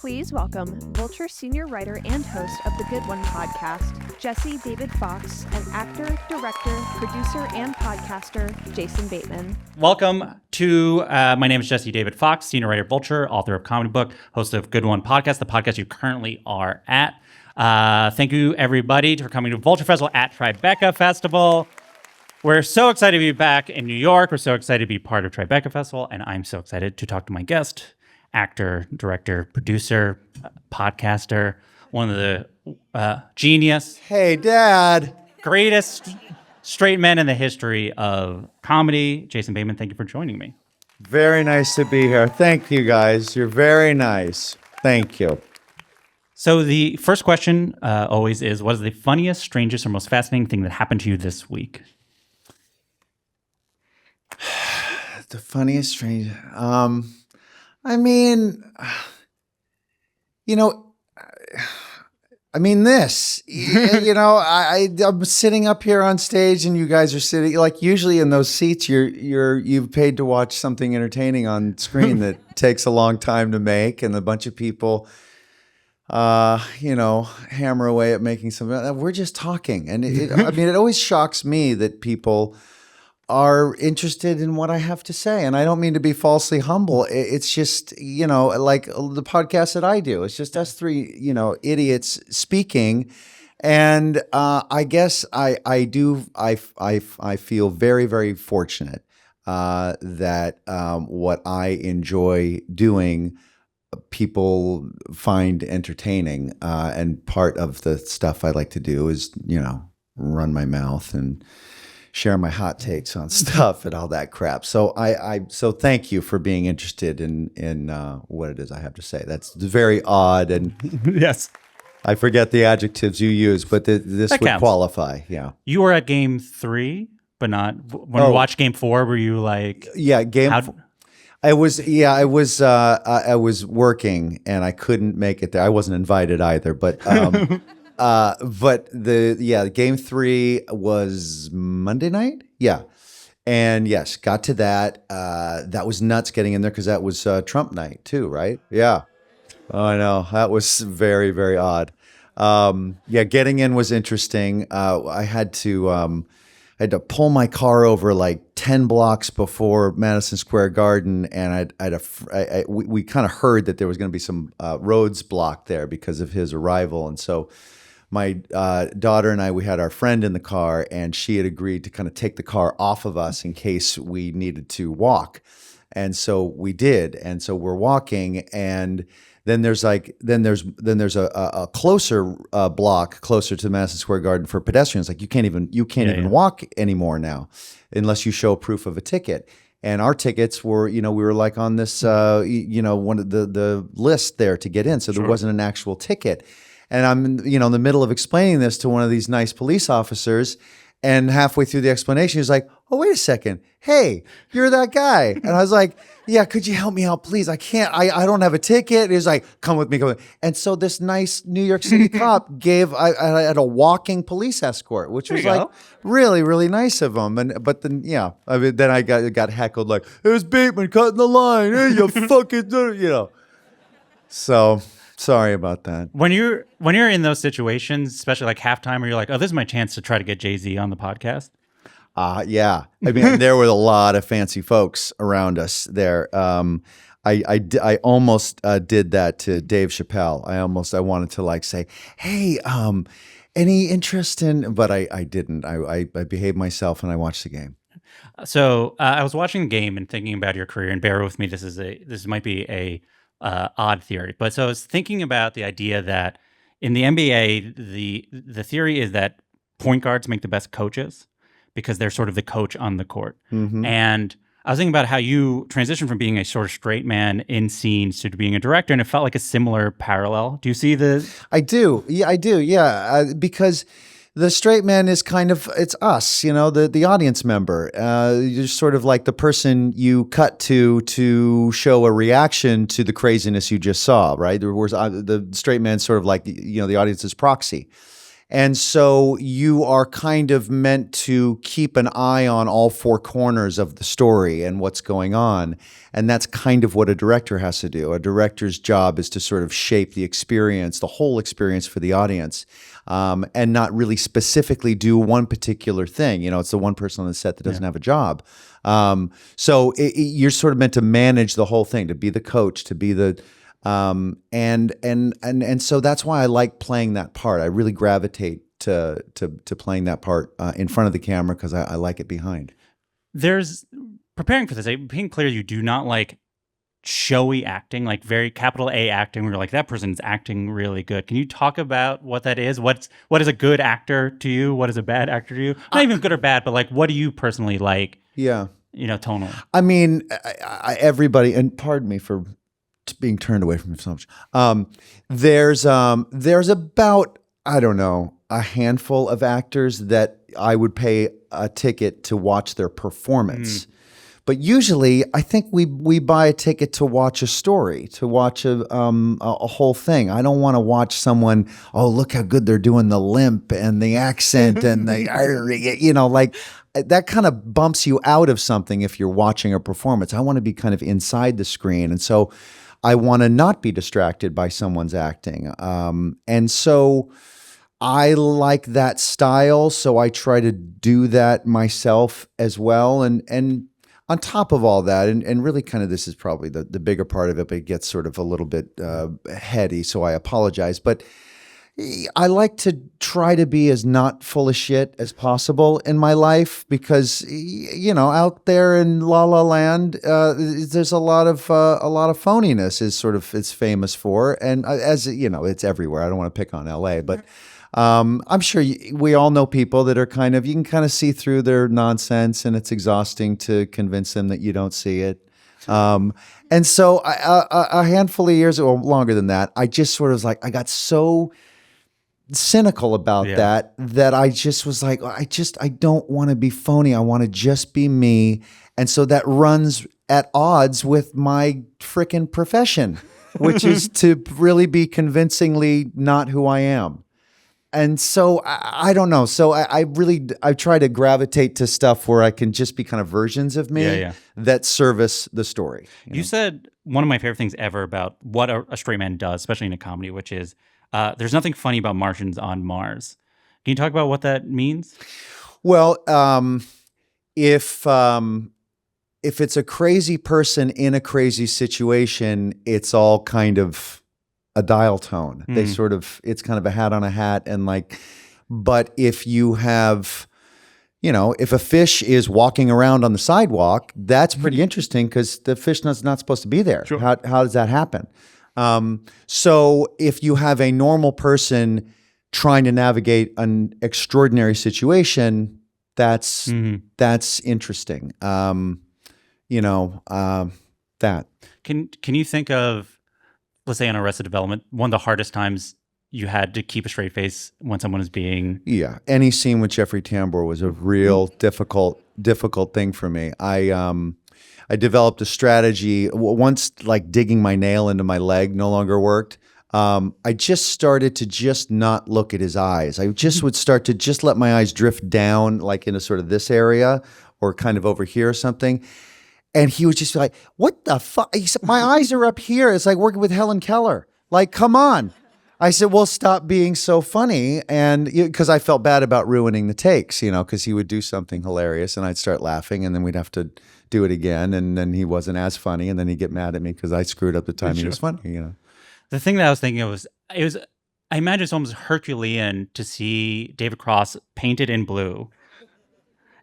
Please welcome Vulture senior writer and host of the Good One podcast, Jesse David Fox, and actor, director, producer, and podcaster, Jason Bateman. Welcome to, my name is Jesse David Fox, senior writer at Vulture, author of Comedy Book, host of Good One podcast, the podcast you currently are at. Thank you, everybody, for coming to Vulture Festival at Tribeca Festival. We're so excited to be back in New York. We're so excited to be part of Tribeca Festival, and I'm so excited to talk to my guest, actor, director, producer, podcaster, one of the genius. Hey, Dad. Greatest straight men in the history of comedy. Jason Bateman, thank you for joining me. Very nice to be here. Thank you, guys. You're very nice. Thank you. So the first question always is, what is the funniest, strangest, or most fascinating thing that happened to you this week? The funniest, strange. I mean, this, I'm sitting up here on stage and you guys are sitting, like, usually in those seats, you've paid to watch something entertaining on screen that takes a long time to make, and a bunch of people, hammer away at making something. We're just talking. And it always shocks me that people are interested in what I have to say. And I don't mean to be falsely humble. It's just, like the podcast that I do. It's just us three, idiots speaking. And I guess I feel very, very fortunate that what I enjoy doing, people find entertaining. And part of the stuff I like to do is, run my mouth and share my hot takes on stuff and all that crap. So so thank you for being interested in what it is I have to say. That's very odd, and Yes. I forget the adjectives you use, but this That would counts. qualify. Yeah. You were at game 3, but not when we watched game 4. Were you like, Yeah, I was working and I couldn't make it there. I wasn't invited either, but game 3 was Monday night. Yeah. And yes, got to that. That was nuts getting in there because that was Trump night too, right? Yeah. Oh, I know. That was very, very odd. Getting in was interesting. I had to pull my car over like 10 blocks before Madison Square Garden, and we kind of heard that there was going to be some roads blocked there because of his arrival, and so my daughter and we had our friend in the car, and she had agreed to kind of take the car off of us in case we needed to walk. And so we did. And so we're walking, and then there's a closer block closer to Madison Square Garden for pedestrians. Like you can't even walk anymore now unless you show proof of a ticket. And our tickets were, we were like on this, one of the list there to get in. So there wasn't an actual ticket. And I'm, in the middle of explaining this to one of these nice police officers, and halfway through the explanation, he's like, "Oh, wait a second. Hey, you're that guy." And I was like, "Yeah, could you help me out, please? I can't, I don't have a ticket." And he's like, come with me. And so this nice New York City cop I had a walking police escort, which was like really, really nice of him. But then I got heckled like, "There's Bateman cutting the line. Hey, you fucking," So sorry about that. when you're in those situations, especially like halftime, where you're like, "Oh, this is my chance to try to get Jay-Z on the podcast"? Yeah. I mean, there were a lot of fancy folks around us there. I almost did that to Dave Chappelle. I wanted to like say, "Hey, any interest in," but I didn't. I behaved myself and I watched the game. So I was watching the game and thinking about your career, and bear with me, this might be a odd theory, but so I was thinking about the idea that in the NBA, the theory is that point guards make the best coaches because they're sort of the coach on the court. Mm-hmm. And I was thinking about how you transitioned from being a sort of straight man in scenes to being a director, and it felt like a similar parallel. Do you see the? I do. Yeah, I do. Yeah, because the straight man is kind of, it's us, the audience member. You're sort of like the person you cut to show a reaction to the craziness you just saw, right? There was the straight man sort of like, the audience's proxy. And so you are kind of meant to keep an eye on all four corners of the story and what's going on. And that's kind of what a director has to do. A director's job is to sort of shape the experience, the whole experience for the audience, and not really specifically do one particular thing. It's the one person on the set that doesn't have a job. So you're sort of meant to manage the whole thing, to be the coach, to be the and so that's why I like playing that part. I really gravitate to playing that part in front of the camera because I like it behind. There's preparing for this, being clear, you do not like showy acting, like very capital A acting, where you're like, that person's acting really good. Can you talk about what that is? What is a good actor to you? What is a bad actor to you? Not even good or bad, but like, what do you personally like? Yeah. Tonally. I mean, everybody, and pardon me for being turned away from so much. There's about, I don't know, a handful of actors that I would pay a ticket to watch their performance. But usually, I think we buy a ticket to watch a story, to watch a whole thing. I don't want to watch someone. Oh, look how good they're doing the limp and the accent and the like that kind of bumps you out of something if you're watching a performance. I want to be kind of inside the screen, and so I want to not be distracted by someone's acting. And so I like that style, so I try to do that myself as well. And on top of all that, and really kind of this is probably the bigger part of it, but it gets sort of a little bit heady, so I apologize. But I like to try to be as not full of shit as possible in my life because, out there in La La Land, there's a lot of phoniness is sort of it's famous for. And as you know, it's everywhere. I don't want to pick on LA, but I'm sure we all know people that are you can kind of see through their nonsense, and it's exhausting to convince them that you don't see it. And so a handful of years, or longer than that, I just sort of was like, I got so cynical about that I just was like, I don't want to be phony. I want to just be me. And so that runs at odds with my frickin' profession, which is to really be convincingly not who I am. And so I don't know. So I try to gravitate to stuff where I can just be kind of versions of me that service the story. You said one of my favorite things ever about what a straight man does, especially in a comedy, which is there's nothing funny about Martians on Mars. Can you talk about what that means? Well, if it's a crazy person in a crazy situation, it's all kind of a dial tone. They sort of, it's kind of a hat on a hat. And but if you have, if a fish is walking around on the sidewalk, that's pretty interesting because the fish is not supposed to be there. Sure. How does that happen? So if you have a normal person trying to navigate an extraordinary situation, that's interesting. That. Can you think of, let's say on Arrested Development, one of the hardest times you had to keep a straight face when someone is being... Yeah, any scene with Jeffrey Tambor was a real difficult thing for me. I developed a strategy once, digging my nail into my leg no longer worked. I just started to just not look at his eyes. I just would start to just let my eyes drift down, into sort of this area or kind of over here or something. And he would just be like, what the fuck? He said, my eyes are up here. It's like working with Helen Keller. Come on. I said, well, stop being so funny. And because I felt bad about ruining the takes, because he would do something hilarious and I'd start laughing and then we'd have to do it again. And then he wasn't as funny. And then he'd get mad at me because I screwed up the time he was funny, The thing that I was thinking of was, I imagine it's almost Herculean to see David Cross painted in blue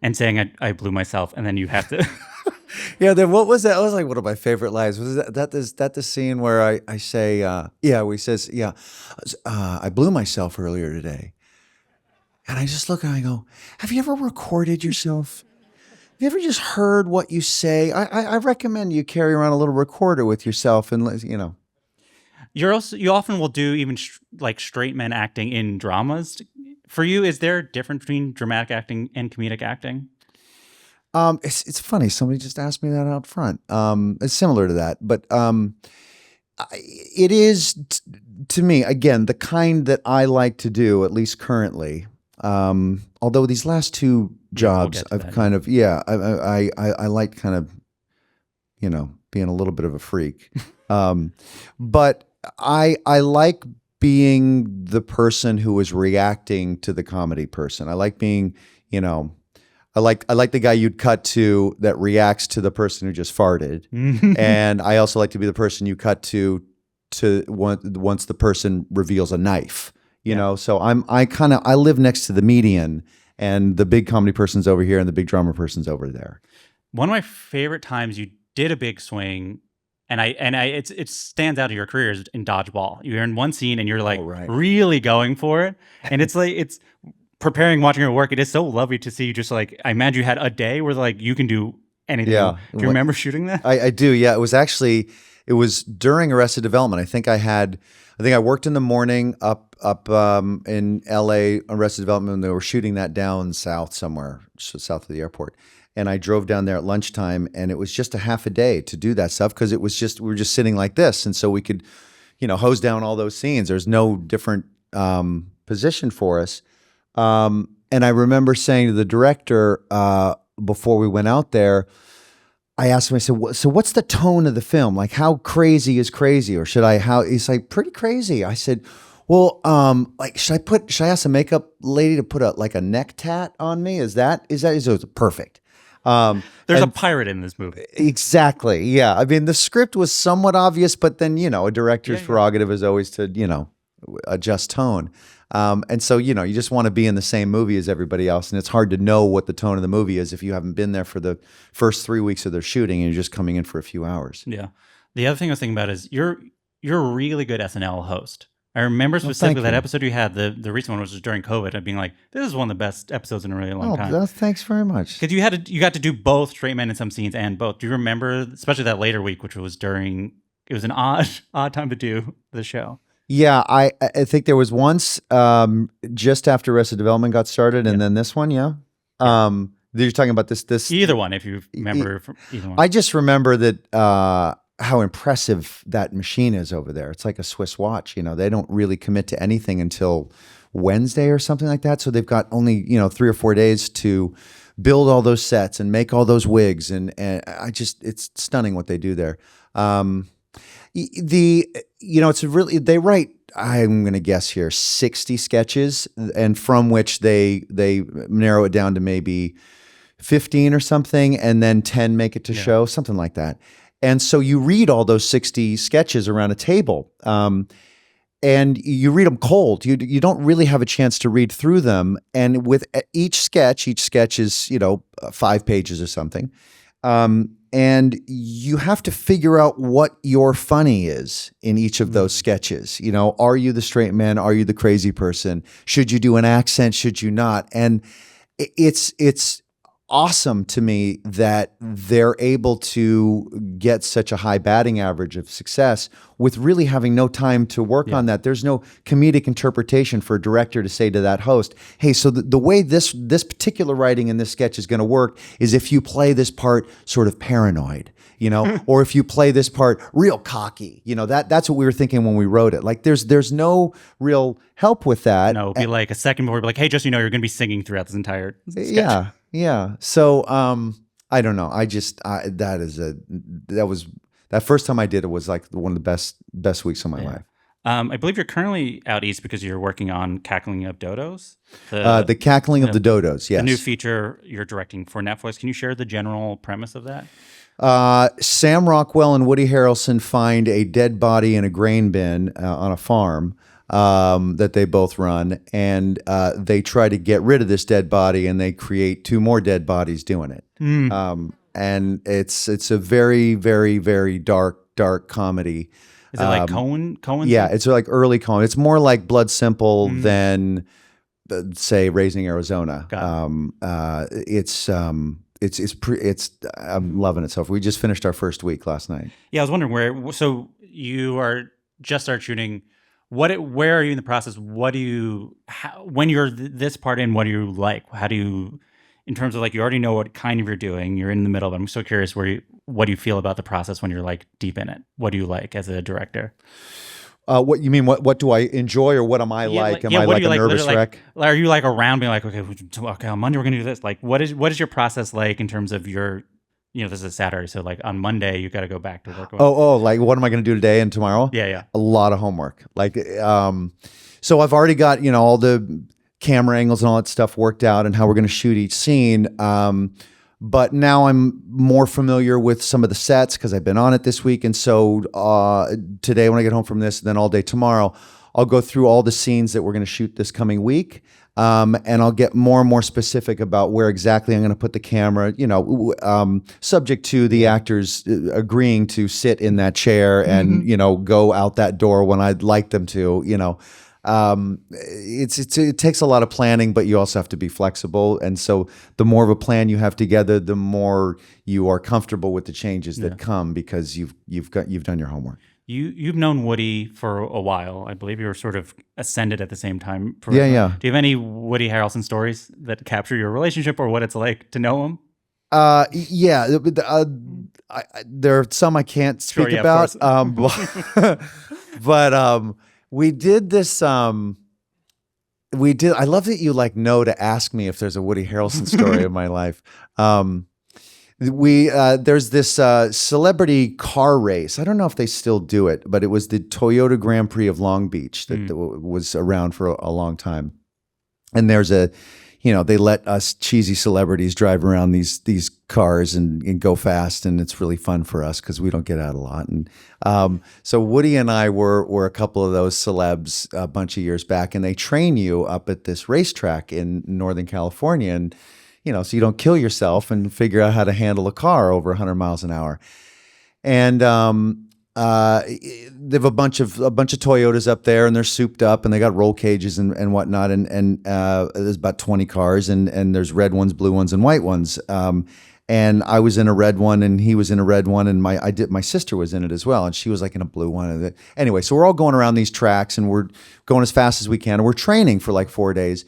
and saying, I blew myself. And then you have to... Yeah, then what was that? That was one of my favorite lines. Was that the scene where I say, where he says, I blew myself earlier today. And I just look and I go, have you ever recorded yourself? Have you ever just heard what you say? I recommend you carry around a little recorder with yourself and, You often will do even straight men acting in dramas. For you, is there a difference between dramatic acting and comedic acting? It's funny. Somebody just asked me that out front. It's similar to that, but it is to me, again, the kind that I like to do, at least currently. Although these last two jobs, I've kind of, I like kind of, being a little bit of a freak. But I like being the person who is reacting to the comedy person. I like being, I like the guy you'd cut to that reacts to the person who just farted. And I also like to be the person you cut to once the person reveals a knife. You know, so I live next to the median, and the big comedy person's over here and the big drama person's over there. One of my favorite times you did a big swing, and it stands out of your career is in Dodgeball. You're in one scene and you're like really going for it, and it's like it's preparing, watching your work. It is so lovely to see you just like, I imagine you had a day where like you can do anything. Yeah. Do you remember shooting that? I do. Yeah, it was during Arrested Development. I think I worked in the morning up in LA, Arrested Development, and they were shooting that down south somewhere, south of the airport. And I drove down there at lunchtime, and it was just a half a day to do that stuff because we were just sitting like this, and so we could, hose down all those scenes. There's no different position for us. And I remember saying to the director before we went out there, I asked him, I said, so what's the tone of the film? Like, how crazy is crazy? Or he's like, pretty crazy. I said, well, should I ask the makeup lady to put a neck tat on me? Is that perfect? There's a pirate in this movie. Exactly. Yeah. I mean, the script was somewhat obvious, but then, a director's prerogative is always to, adjust tone. And so, you just want to be in the same movie as everybody else. And it's hard to know what the tone of the movie is if you haven't been there for the first 3 weeks of their shooting and you're just coming in for a few hours. Yeah. The other thing I was thinking about is you're a really good SNL host. I remember specifically that episode you had, the recent one, which was during COVID, and being like, this is one of the best episodes in a really long time. Thanks very much. Because you got to do both straight men in some scenes and both. Do you remember, especially that later week, which was it was an odd time to do the show. Yeah, I think there was once just after Arrested Development got started, and then this one, You're talking about this either one, if you remember from either one. I just remember that how impressive that machine is over there. It's like a Swiss watch. They don't really commit to anything until Wednesday or something like that. So they've got only 3 or 4 days to build all those sets and make all those wigs, and it's stunning what they do there. They write, I'm going to guess here, 60 sketches, and from which they narrow it down to maybe 15 or something, and then 10 make it to show, something like that. And so you read all those 60 sketches around a table, and you read them cold. You don't really have a chance to read through them. And with each sketch is 5 pages or something. And you have to figure out what your funny is in each of those sketches. Are you the straight man? Are you the crazy person? Should you do an accent? Should you not? And it's awesome to me that they're able to get such a high batting average of success with really having no time to work on that. There's no comedic interpretation for a director to say to that host, hey, so the way this particular writing in this sketch is going to work is if you play this part sort of paranoid, or if you play this part real cocky, that's what we were thinking when we wrote it. Like there's no real help with that. No, it'll be like a second before, like, hey, just you're going to be singing throughout this entire sketch. Yeah. So I don't know. That first time I did it was like one of the best weeks of my life. I believe you're currently out east because you're working on Cackling of Dodos. The Cackling of the Dodos, yes. The new feature you're directing for Netflix. Can you share the general premise of that? Sam Rockwell and Woody Harrelson find a dead body in a grain bin on a farm that they both run, and they try to get rid of this dead body, and they create 2 more dead bodies doing it. And it's a very, very, very dark comedy. Is it like Cohen? Yeah, it's like early Cohen. It's more like Blood Simple than, say, Raising Arizona. It's I'm loving it so far. We just finished our first week last night. Yeah, I was wondering so you are just started shooting. Where are you in the process? When you're this part in, what do you like? How do you, in terms of like, you already know what kind of you're doing, you're in the middle of it. I'm so curious what do you feel about the process when you're like deep in it? What do you like as a director? What you mean? What do I enjoy, or what am I like? Am I what like do you a nervous wreck? Are you like around being like, okay, on Monday we're gonna do this? Like, what is your process like in terms of your, this is a Saturday, so like on Monday you got to go back to work. Like what am I going to do today and tomorrow? Yeah. A lot of homework. Like, so I've already got all the camera angles and all that stuff worked out and how we're going to shoot each scene. But now I'm more familiar with some of the sets because I've been on it this week. And so today when I get home from this, and then all day tomorrow, I'll go through all the scenes that we're going to shoot this coming week. And I'll get more and more specific about where exactly I'm going to put the camera, subject to the actors agreeing to sit in that chair and, go out that door when I'd like them to, it takes a lot of planning, but you also have to be flexible. And so the more of a plan you have together, the more you are comfortable with the changes that come because you've done your homework. You've known Woody for a while. I believe you were sort of ascended at the same time. Yeah. Do you have any Woody Harrelson stories that capture your relationship or what it's like to know him? Yeah. There are some I can't speak about. But we did this. I love that you know to ask me if there's a Woody Harrelson story in my life. There's this celebrity car race. I don't know if they still do it, but it was the Toyota Grand Prix of Long Beach that was around for a long time. And there's they let us cheesy celebrities drive around these cars and go fast, and it's really fun for us because we don't get out a lot. And so Woody and I were a couple of those celebs a bunch of years back, and they train you up at this racetrack in Northern California, and so you don't kill yourself and figure out how to handle a car over 100 miles an hour. And they have a bunch of Toyotas up there, and they're souped up, and they got roll cages and whatnot. And there's about 20 cars, and there's red ones, blue ones, and white ones. And I was in a red one, and he was in a red one, and my sister was in it as well, and she was like in a blue one. Anyway, so we're all going around these tracks, and we're going as fast as we can, and we're training for like 4 days.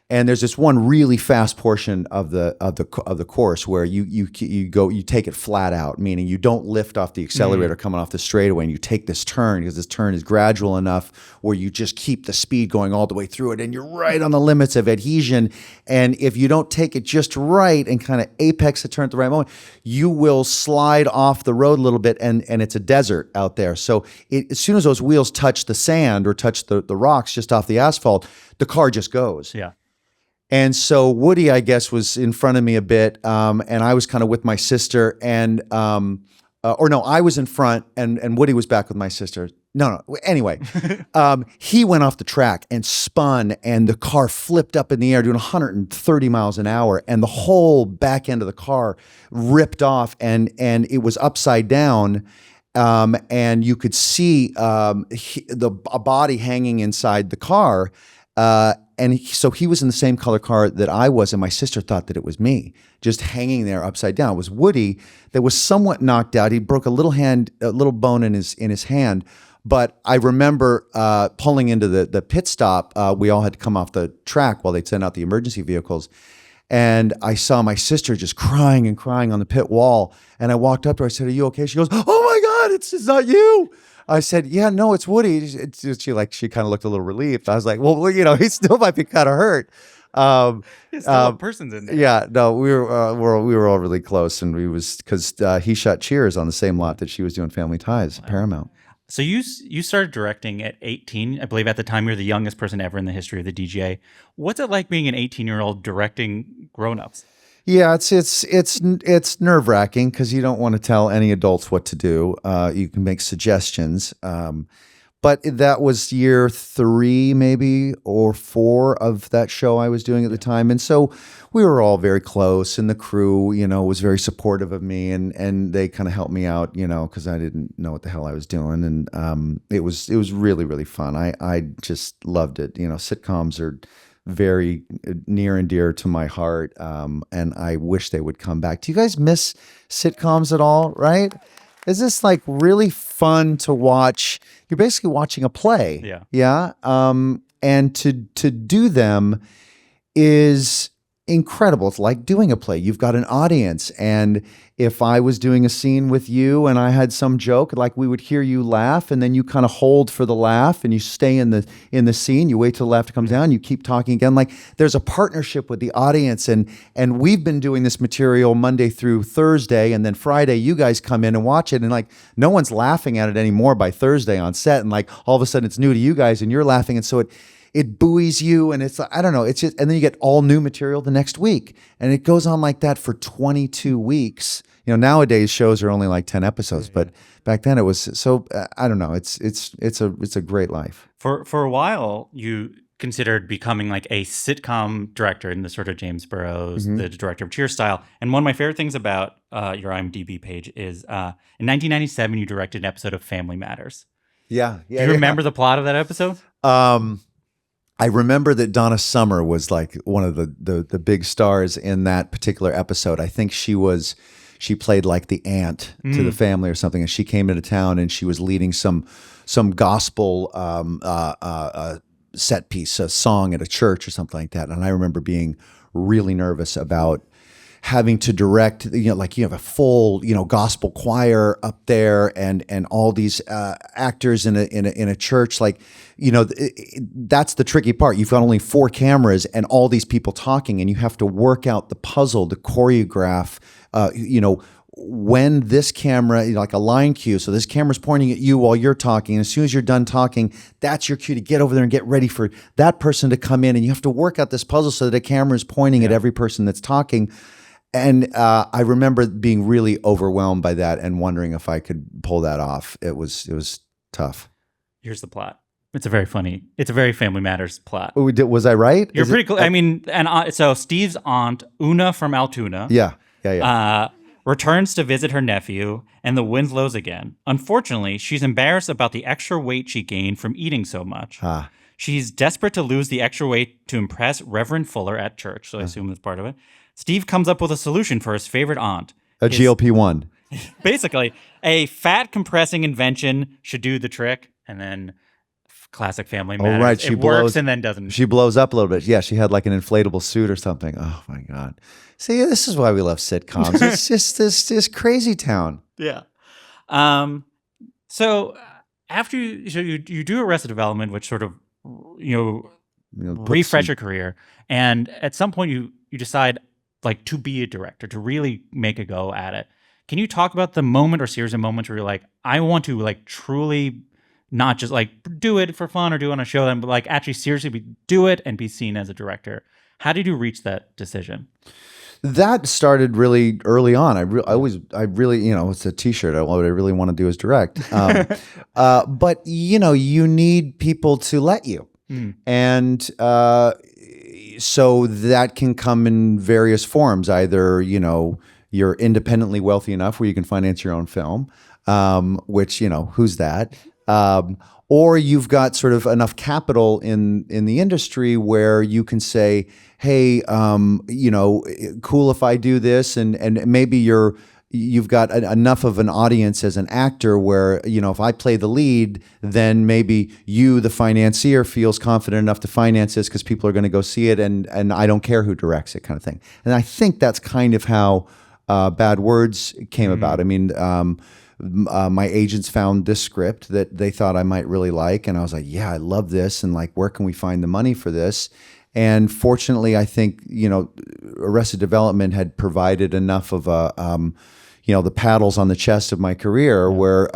And there's this one really fast portion of the course where you take it flat out, meaning you don't lift off the accelerator coming off the straightaway, and you take this turn because this turn is gradual enough where you just keep the speed going all the way through it, and you're right on the limits of adhesion. And if you don't take it just right and kind of apex the turn at the right moment, you will slide off the road a little bit, and it's a desert out there. So as soon as those wheels touch the sand or touch the rocks just off the asphalt, the car just goes. Yeah. And so Woody, I guess, was in front of me a bit, and I was kind of with my sister, and I was in front, and Woody was back with my sister. No. Anyway, he went off the track and spun, and the car flipped up in the air doing 130 miles an hour, and the whole back end of the car ripped off, and it was upside down. And you could see a body hanging inside the car. So he was in the same color car that I was, and my sister thought that it was me, just hanging there upside down. It was Woody that was somewhat knocked out. He broke a little bone in his hand. But I remember pulling into the pit stop. We all had to come off the track while they'd send out the emergency vehicles. And I saw my sister just crying on the pit wall. And I walked up to her. I said, "Are you okay?" She goes, "Oh my God, it's not you." I said, "Yeah, no, it's Woody." She kind of looked a little relieved. I was like, "Well, he still might be kind of hurt." Still a person's in there. Yeah, no, we were all really close, and because he shot Cheers on the same lot that she was doing Family Ties, Paramount. So you started directing at 18. I believe at the time you're the youngest person ever in the history of the DGA. What's it like being an 18-year-old directing grown-ups? Yeah, it's nerve-wracking because you don't want to tell any adults what to do. You can make suggestions. But that was year 3, maybe, or 4 of that show I was doing at the time. And so we were all very close, and the crew, was very supportive of me, and they kind of helped me out, because I didn't know what the hell I was doing. And it was really, really fun. I just loved it. Sitcoms are very near and dear to my heart, and I wish they would come back. Do you guys miss sitcoms at all, right? Is this like really fun to watch? You're basically watching a play. Yeah. Yeah. And to do them is incredible. It's like doing a play. You've got an audience, and if I was doing a scene with you and I had some joke, like we would hear you laugh, and then you kind of hold for the laugh, and you stay in the scene. You wait till the laughter comes down. You keep talking again. Like there's a partnership with the audience, and we've been doing this material Monday through Thursday, and then Friday you guys come in and watch it, and like no one's laughing at it anymore by Thursday on set, and like all of a sudden it's new to you guys, and you're laughing, and so it buoys you, and it's, I don't know, it's just, and then you get all new material the next week, and it goes on like that for 22 weeks. Nowadays shows are only like 10 episodes, but back then it was, so I don't know, it's a great life. For a while, you considered becoming like a sitcom director in the sort of James Burrows, the director of Cheers style. And one of my favorite things about your IMDb page is in 1997, you directed an episode of Family Matters. Yeah. Do you remember the plot of that episode? I remember that Donna Summer was like one of the big stars in that particular episode. I think she played like the aunt to the family or something, and she came into town and she was leading some gospel set piece, a song at a church or something like that. And I remember being really nervous about having to direct, like you have a full, gospel choir up there and all these actors in a church, like, that's the tricky part. You've got only 4 cameras and all these people talking, and you have to work out the puzzle, the choreograph, when this camera, like a line cue, so this camera's pointing at you while you're talking, and as soon as you're done talking, that's your cue to get over there and get ready for that person to come in, and you have to work out this puzzle so that the camera is pointing at every person that's talking. And I remember being really overwhelmed by that and wondering if I could pull that off. It was tough. Here's the plot. It's a very Family Matters plot. Was I right? You're pretty cool. I mean, so Steve's aunt, Una from Altoona. Yeah. Returns to visit her nephew, and the Winslow's again. Unfortunately, she's embarrassed about the extra weight she gained from eating so much. She's desperate to lose the extra weight to impress Reverend Fuller at church, so I assume that's part of it. Steve comes up with a solution for his favorite aunt. A GLP-1. Basically, a fat compressing invention should do the trick, and then classic Family Matters. Oh, right. She works and then doesn't. She blows up a little bit. Yeah, she had like an inflatable suit or something. Oh, my God. See, this is why we love sitcoms. It's just this crazy town. Yeah. So after you do Arrested Development, which sort of, refresh your career, and at some point you decide like to be a director, to really make a go at it. Can you talk about the moment or series of moments where you're like, I want to like truly not just like do it for fun or do it on a show, then, but like actually seriously do it and be seen as a director? How did you reach that decision? That started really early on. I really, it's a T-shirt. What I really want to do is direct. But you need people to let you, and so that can come in various forms. Either you're independently wealthy enough where you can finance your own film, which who's that? Or you've got sort of enough capital in the industry where you can say, hey, cool if I do this, and maybe you've got enough of an audience as an actor where, if I play the lead, then maybe you, the financier, feels confident enough to finance this because people are going to go see it, and I don't care who directs it, kind of thing. And I think that's kind of how Bad Words came about. I mean, my agents found this script that they thought I might really like, and I was like, yeah, I love this, and like, where can we find the money for this? And fortunately, I think Arrested Development had provided enough of a the paddles on the chest of my career where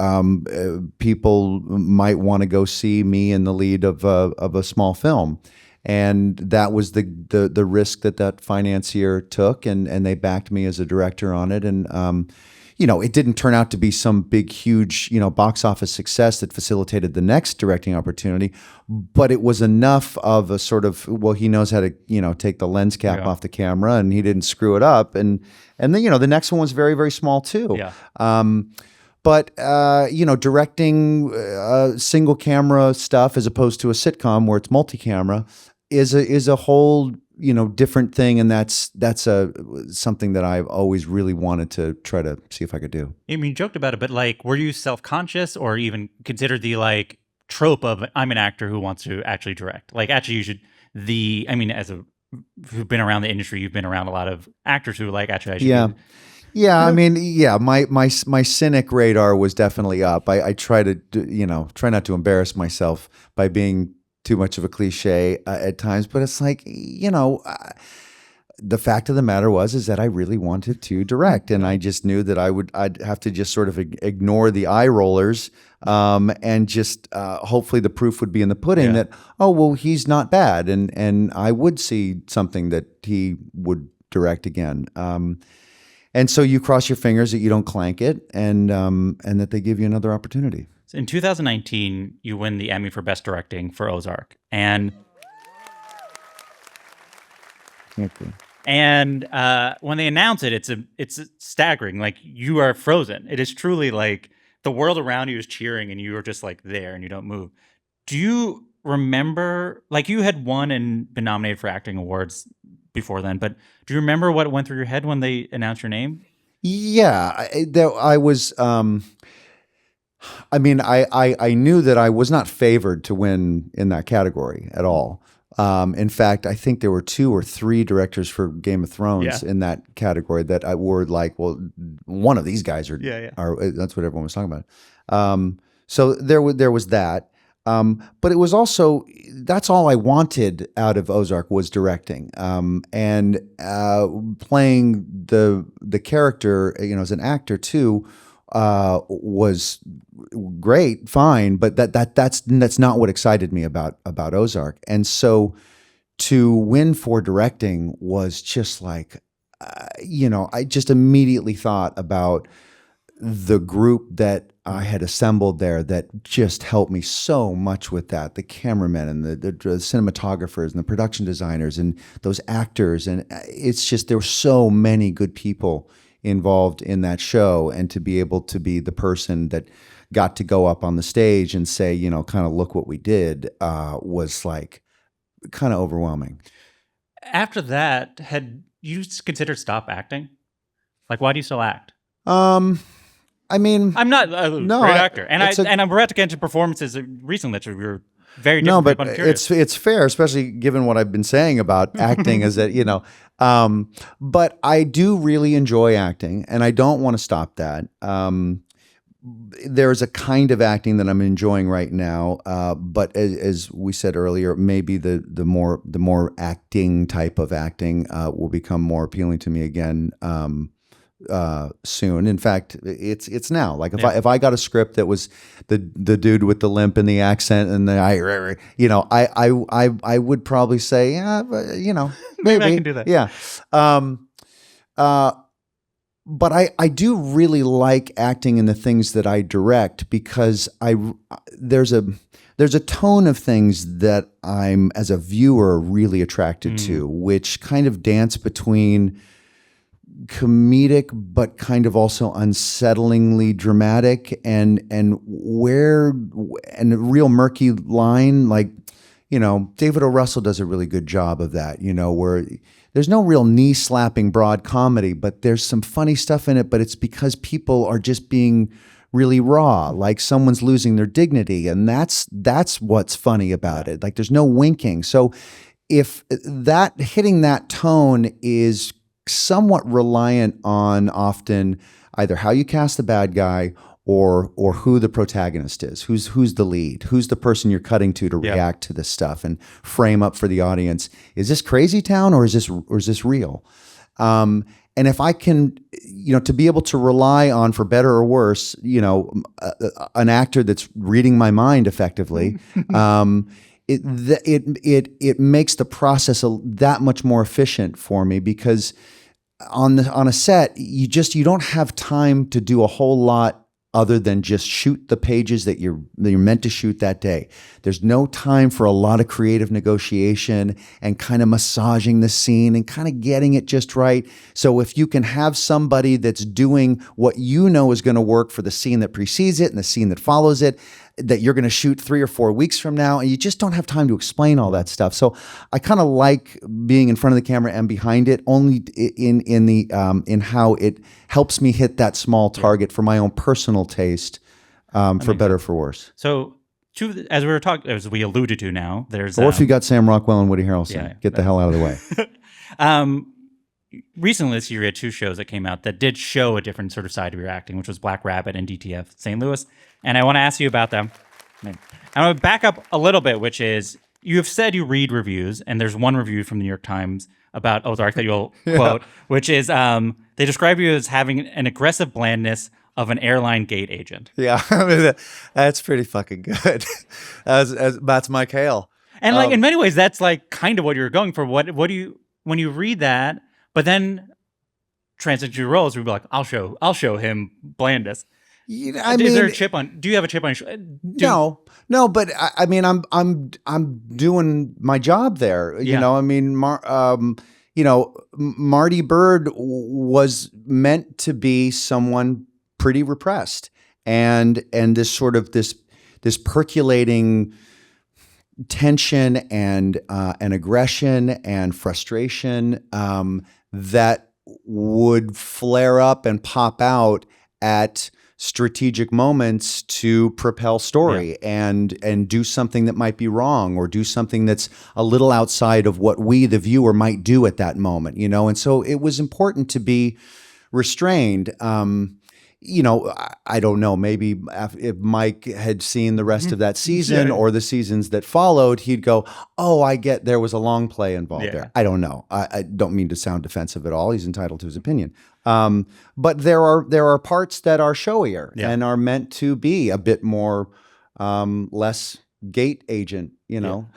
people might want to go see me in the lead of a small film. And that was the risk that financier took, and they backed me as a director on it. And it didn't turn out to be some big, huge, box office success that facilitated the next directing opportunity, but it was enough of a sort of, well, he knows how to, take the lens cap off the camera, and he didn't screw it up. And then, the next one was very, very small too. Yeah. But directing single camera stuff as opposed to a sitcom where it's multi-camera is a whole different thing, and that's something that I've always really wanted to try to see if I could do. I mean, you joked about it, but like, were you self-conscious or even considered the like trope of I'm an actor who wants to actually direct? Like, actually, you should as a who've been around the industry, you've been around a lot of actors who are like, actually, I should Yeah. do. Yeah, I mean, yeah, my cynic radar was definitely up. I try to, try not to embarrass myself by being too much of a cliche at times, but it's like, the fact of the matter is that I really wanted to direct, and I just knew that I'd have to just sort of ignore the eye rollers, and just hopefully the proof would be in the pudding that, oh well, he's not bad, and I would see something that he would direct again. And so you cross your fingers that you don't clank it, and that they give you another opportunity. So in 2019, you win the Emmy for Best Directing for Ozark, and when they announce it, it's staggering. Like, you are frozen. It is truly like the world around you is cheering, and you are just like there, and you don't move. Do you remember, like, you had won and been nominated for acting awards before then, but do you remember what went through your head when they announced your name? Yeah, I was. I mean, I knew that I was not favored to win in that category at all. In fact, I think there were 2 or 3 directors for Game of Thrones in that category that I were like, well, one of these guys are. That's what everyone was talking about. So there was that. But it was also, that's all I wanted out of Ozark was directing, and playing the character, as an actor too, was great, fine. But that's not what excited me about Ozark. And so to win for directing was just like, I just immediately thought about the group that I had assembled there that just helped me so much with that. The cameramen and the cinematographers and the production designers and those actors. And it's just, there were so many good people involved in that show. And to be able to be the person that got to go up on the stage and say, kind of look what we did, was like kind of overwhelming. After that, had you considered stop acting? Like, why do you still act? I mean, I'm not a great actor, and I'm about to get into performances recently that were very different. No, but it's fair, especially given what I've been saying about acting, is that but I do really enjoy acting, and I don't want to stop that. There's a kind of acting that I'm enjoying right now, but as we said earlier, maybe the more acting type of acting will become more appealing to me again. Soon. In fact, it's now. Like if I got a script that was the dude with the limp and the accent and the I would probably say, maybe I can do that. Yeah. But I do really like acting in the things that I direct, because there's a tone of things that I'm, as a viewer, really attracted to, which kind of dance between comedic but kind of also unsettlingly dramatic, and a real murky line. Like, David O. Russell does a really good job of that, where there's no real knee slapping broad comedy, but there's some funny stuff in it, but it's because people are just being really raw, like someone's losing their dignity, and that's what's funny about it. Like, there's no winking. So if that hitting that tone is somewhat reliant on often either how you cast the bad guy or who the protagonist is, who's the lead, who's the person you're cutting to react to this stuff and frame up for the audience. Is this crazy town or is this real? And if I can, to be able to rely on, for better or worse, an actor that's reading my mind effectively, it makes the process that much more efficient for me, because on a set you don't have time to do a whole lot other than just shoot the pages that you're meant to shoot that day. There's no time for a lot of creative negotiation and kind of massaging the scene and kind of getting it just right. So if you can have somebody that's doing what is going to work for the scene that precedes it and the scene that follows it, that you're going to shoot 3 or 4 weeks from now, and you just don't have time to explain all that stuff. So I kind of like being in front of the camera and behind it, only in how it helps me hit that small target for my own personal taste, for better or for worse. So as we were talking, as we alluded to now, there's Or if you got Sam Rockwell and Woody Harrelson, Yeah, get the hell out of the way. Recently this year, you had 2 shows that came out that did show a different sort of side of your acting, which was Black Rabbit and DTF St. Louis. And I want to ask you about them. I'm going to back up a little bit, which is you have said you read reviews, and there's one review from the New York Times about Ozark that you'll quote, which is they describe you as having an aggressive blandness of an airline gate agent. Yeah, I mean, that's pretty fucking good. That's Mike Hale. And like in many ways, that's like kind of what you're going for. What do you, when you read that, but then transition to your roles, we'd be like, I'll show him blandness. You know, is there a chip on? Do you have a chip on? No, but I mean, I'm doing my job there. You know, I mean, Marty Bird was meant to be someone pretty repressed, and this sort of this percolating tension and aggression and frustration that would flare up and pop out at strategic moments to propel story and do something that might be wrong or do something that's a little outside of what we, the viewer, might do at that moment, you know? And so it was important to be restrained. You know, I don't know, maybe if Mike had seen the rest of that season or the seasons that followed, he'd go, oh, I get there was a long play involved there. I don't know. I don't mean to sound defensive at all. He's entitled to his opinion. But there are parts that are showier and are meant to be a bit more less gate agent, you know.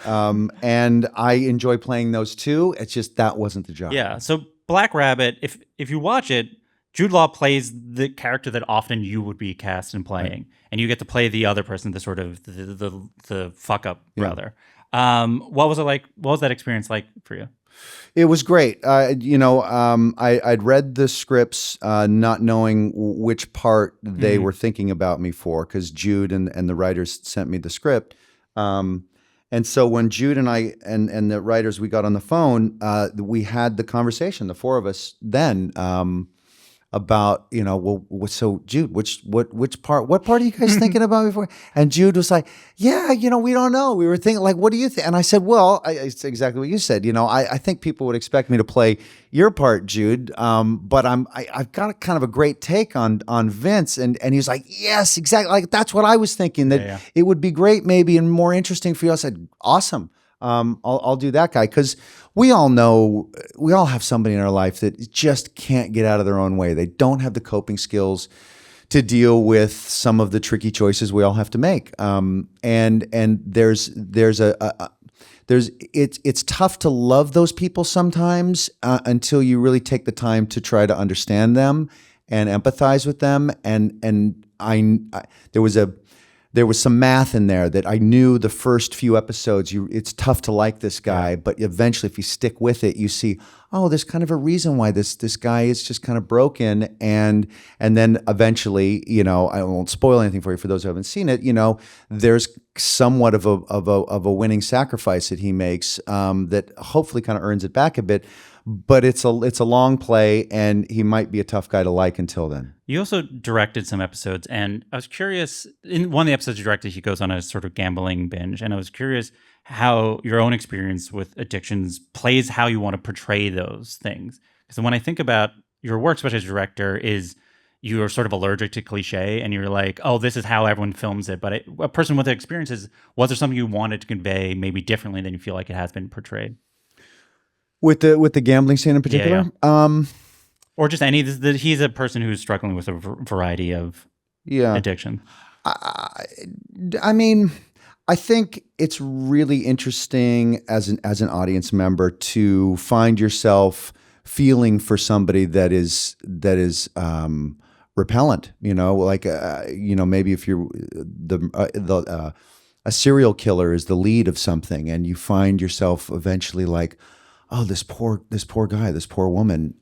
And I enjoy playing those too. It's just that wasn't the job. Yeah. So Black Rabbit, if you watch it, Jude Law plays the character that often you would be cast in playing, and you get to play the other person, the sort of the fuck up brother. What was it like? What was that experience like for you? It was great. You know, I'd read the scripts, not knowing which part they were thinking about me for, because Jude and the writers sent me the script. And so when Jude and I and the writers, we got on the phone, we had the conversation, the 4 of us then, about, you know, well, so Jude, what part are you guys thinking about before? And Jude was like, yeah, you know, we don't know. We were thinking, like, what do you think? And I said, well, it's exactly what you said. You know, I think people would expect me to play your part, Jude. But I've got kind of a great take on Vince. And he was like, yes, exactly. Like, that's what I was thinking, that it would be great maybe and more interesting for you. I said, awesome. I'll do that guy, because we all know, we all have somebody in our life that just can't get out of their own way. They don't have the coping skills to deal with some of the tricky choices we all have to make. And it's tough to love those people sometimes until you really take the time to try to understand them and empathize with them. And there was some math in there that I knew the first few episodes, it's tough to like this guy, but eventually if you stick with it, you see, oh, there's kind of a reason why this guy is just kind of broken. And then eventually, you know, I won't spoil anything for you for those who haven't seen it, you know, there's somewhat of a winning sacrifice that he makes that hopefully kind of earns it back a bit. But it's a long play, and he might be a tough guy to like until then. You also directed some episodes, and I was curious, in one of the episodes you directed, he goes on a sort of gambling binge, and I was curious how your own experience with addictions plays how you want to portray those things. Because when I think about your work, especially as a director, is you're sort of allergic to cliche, and you're like, oh, this is how everyone films it. But a person with experiences, was there something you wanted to convey maybe differently than you feel like it has been portrayed? With the gambling scene in particular? Or just any, he's a person who's struggling with a variety of addiction. I mean, I think it's really interesting as an audience member to find yourself feeling for somebody that is repellent, you know, like, you know, maybe if you're a serial killer is the lead of something, and you find yourself eventually like, oh, this poor guy, this poor woman,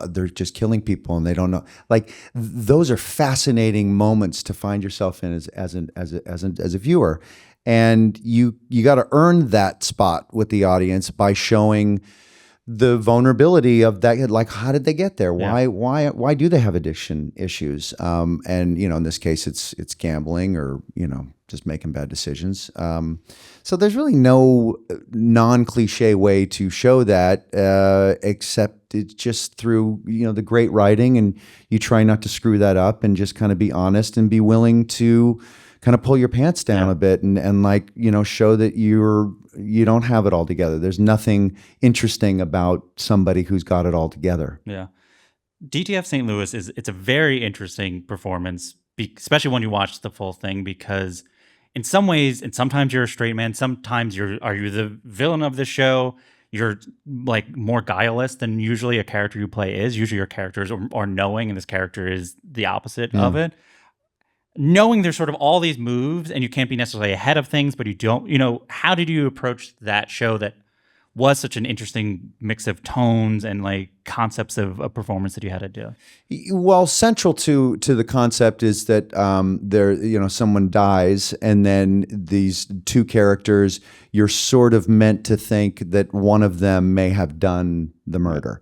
they're just killing people and they don't know. Like, those are fascinating moments to find yourself in as a viewer, and you got to earn that spot with the audience by showing the vulnerability of that. Like, how did they get there? Why do they have addiction issues? And in this case, it's gambling or just making bad decisions. So there's really no non-cliche way to show that, except it's just through the great writing, and you try not to screw that up, and just kind of be honest and be willing to kind of pull your pants down a bit, and like show that you don't have it all together. There's nothing interesting about somebody who's got it all together. Yeah. DTF St. Louis it's a very interesting performance, especially when you watch the full thing, because in some ways, and sometimes you're a straight man, sometimes are you the villain of the show? You're like more guileless than usually a character you play is. Usually your characters are knowing, and this character is the opposite of it. Knowing there's sort of all these moves and you can't be necessarily ahead of things, but you don't, how did you approach that show that was such an interesting mix of tones and like concepts of a performance that you had to do? Well, central to the concept is that someone dies, and then these two characters, you're sort of meant to think that one of them may have done the murder.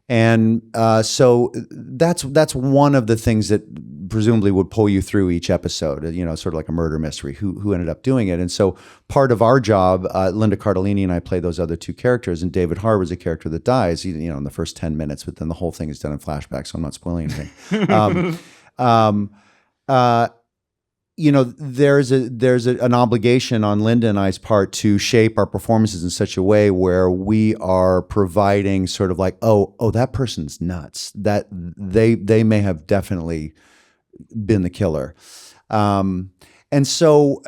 And so that's one of the things that presumably would pull you through each episode, sort of like a murder mystery, who ended up doing it. And so part of our job, Linda Cardellini and I play those other two characters, and David Harbour is a character that dies, in the first 10 minutes, but then the whole thing is done in flashback, so I'm not spoiling anything. There's an obligation on Linda and I's part to shape our performances in such a way where we are providing sort of like, oh, that person's nuts. That they may have definitely been the killer. And so